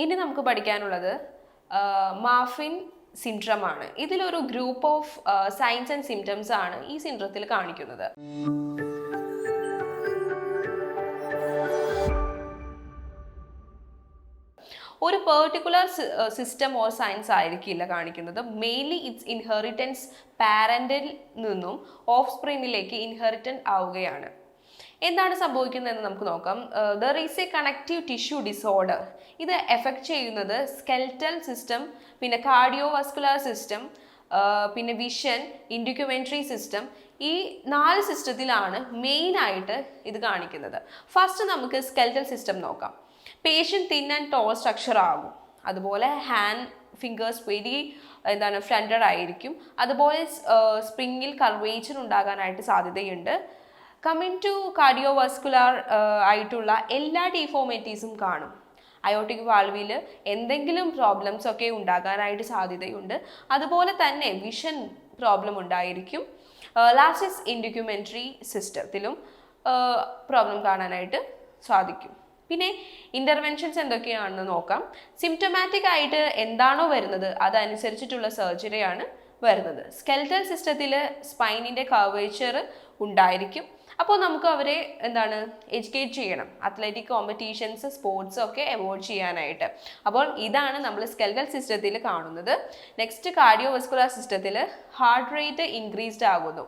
ഇനി നമുക്ക് പഠിക്കാനുള്ളത് മാഫിൻ സിൻഡ്രം ആണ്. ഇതിലൊരു group of signs and symptoms ആണ് ഈ സിൻഡ്രത്തിൽ കാണിക്കുന്നത്. ഒരു പെർട്ടിക്കുലർ സിസ്റ്റം ഓർ സയൻസ് ആയിരിക്കില്ല കാണിക്കുന്നത്. മെയിൻലി ഇറ്റ്സ് ഇൻഹെറിറ്റൻസ് പാരന്റിൽ നിന്നും ഓഫ് സ്പ്രിങ്ങിലേക്ക് ഇൻഹെറിറ്റൻറ്റ് ആവുകയാണ്. എന്താണ് സംഭവിക്കുന്നതെന്ന് നമുക്ക് നോക്കാം. There is a connective tissue disorder. ഇത് എഫക്റ്റ് ചെയ്യുന്നത് സ്കെൽറ്റൽ സിസ്റ്റം, പിന്നെ കാർഡിയോവാസ്കുലർ സിസ്റ്റം, പിന്നെ വിഷൻ, ഇൻഡ്യൂക്യുമെന്ററി സിസ്റ്റം. ഈ 4 സിസ്റ്റത്തിലാണ് മെയിനായിട്ട് ഇത് കാണിക്കുന്നത്. ഫസ്റ്റ് നമുക്ക് സ്കെൽറ്റൽ സിസ്റ്റം നോക്കാം. Patient thin and tall structure ആകും. അതുപോലെ ഹാൻഡ് ഫിംഗേഴ്സ് ഫ്ലണ്ടഡ് ആയിരിക്കും. അതുപോലെ സ്പ്രിങ്ങിൽ കർവേച്ചർ ഉണ്ടാകാനായിട്ട് സാധ്യതയുണ്ട്. കമ്മിങ് ടു കാർഡിയോവാസ്കുലർ ആയിട്ടുള്ള എല്ലാ ഡിഫോർമിറ്റീസും കാണും. അയോട്ടിക് വാൾവിൽ എന്തെങ്കിലും പ്രോബ്ലംസ് ഒക്കെ ഉണ്ടാകാനായിട്ട് സാധ്യതയുണ്ട്. അതുപോലെ തന്നെ വിഷൻ പ്രോബ്ലം ഉണ്ടായിരിക്കും. ലാസ്റ്റ് ഇൻഡ്യൂക്യുമെന്ററി സിസ്റ്റത്തിലും പ്രോബ്ലം കാണാനായിട്ട് സാധിക്കും. പിന്നെ ഇൻ്റർവെൻഷൻസ് എന്തൊക്കെയാണെന്ന് നോക്കാം. സിംറ്റമാറ്റിക് ആയിട്ട് എന്താണോ വരുന്നത് അതനുസരിച്ചിട്ടുള്ള സർജറിയാണ് വരുന്നത്. സ്കെൽറ്റൽ സിസ്റ്റത്തിൽ സ്പൈനിൻ്റെ കർവേച്ചർ ഉണ്ടായിരിക്കും. അപ്പോൾ നമുക്ക് അവരെ എഡ്യൂക്കേറ്റ് ചെയ്യണം. അത്ലറ്റിക് കോമ്പറ്റീഷൻസ്, സ്പോർട്സ് ഒക്കെ അവോയ്ഡ് ചെയ്യാനായിട്ട്. അപ്പോൾ ഇതാണ് നമ്മൾ സ്കെൽറ്റൽ സിസ്റ്റത്തിൽ കാണുന്നത്. നെക്സ്റ്റ് കാർഡിയോവാസ്കുലർ സിസ്റ്റത്തിൽ ഹാർട്ട് റേറ്റ് ഇൻക്രീസ്ഡ് ആകുന്നു.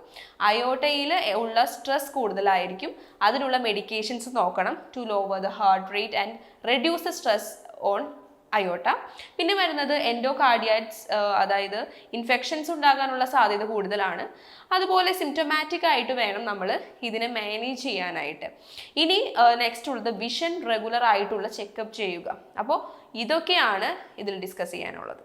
അയോട്ടയിൽ ഉള്ള സ്ട്രെസ് കൂടുതലായിരിക്കും. അതിനുള്ള മെഡിക്കേഷൻസ് നോക്കണം to lower the heart rate and reduce the stress on aorta. പിന്നെ വരുന്നത് എൻഡോകാർഡിയറ്റ്സ്, അതായത് ഇൻഫെക്ഷൻസ് ഉണ്ടാകാനുള്ള സാധ്യത കൂടുതലാണ്. അതുപോലെ സിംറ്റമാറ്റിക് ആയിട്ട് വേണം നമ്മൾ ഇതിനെ മാനേജ് ചെയ്യാനായിട്ട്. ഇനി നെക്സ്റ്റ് ഉള്ളത് വിഷൻ റെഗുലർ ആയിട്ടുള്ള ചെക്കപ്പ് ചെയ്യുക. അപ്പോൾ ഇതൊക്കെയാണ് ഇതിൽ ഡിസ്കസ് ചെയ്യാനുള്ളത്.